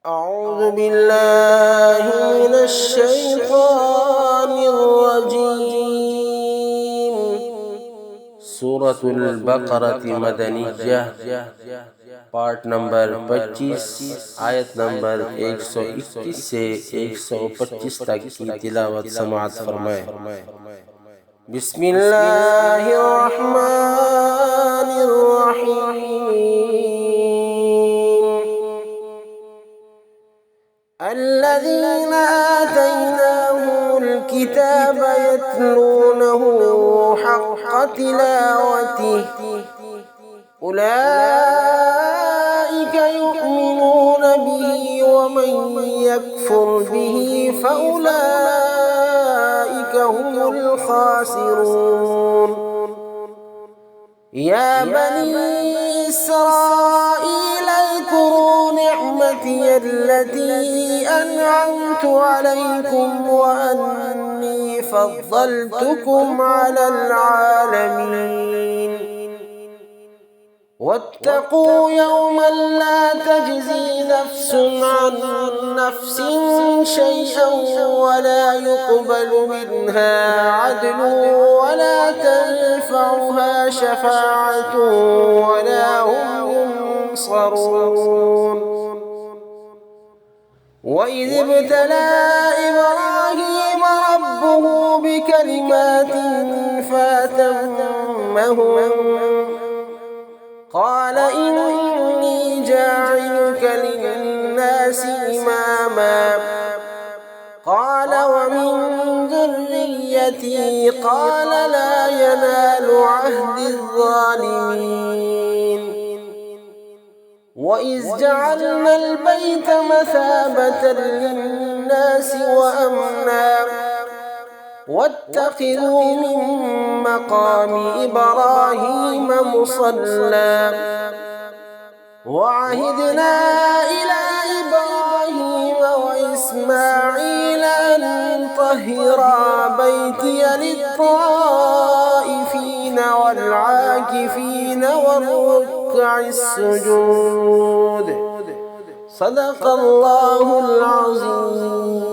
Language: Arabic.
أعوذ بالله من الشيطان الرجيم. سورة البقرة مدنیہ پارٹ نمبر 25 آیت نمبر 121 سے 125 تک کی تلاوت سماعت فرمائے۔ بسم اللہ الرحمن الرحیم۔ الذين آتيناهم الكتاب يتلونه حق تلاوته أولئك يؤمنون به ومن يكفر به فأولئك هم الخاسرون. يا بني إسرائيل اذكروا نعمتي التي أنعمت عليكم وأني فضلتكم على العالمين. واتقوا يوما لا تجزي نفس عن نفس شيئا ولا يقبل منها عدل ولا تنفعها شفاعة ولا هم ينصرون. وإذ ابتلى إبراهيم ربه بكلمات فأتمهن قال إني جاعلك للناس إماما قال ومن ذريتي قال لا ينال عهد الظالمين. وإذ جعلنا البيت مثابة للناس وأمنا واتخذوا من مقام إبراهيم مصلى وعهدنا إلى إبراهيم وإسماعيل أن طهرا بيتي للطائفين والعاكفين والركع السجود. صدق الله العظيم.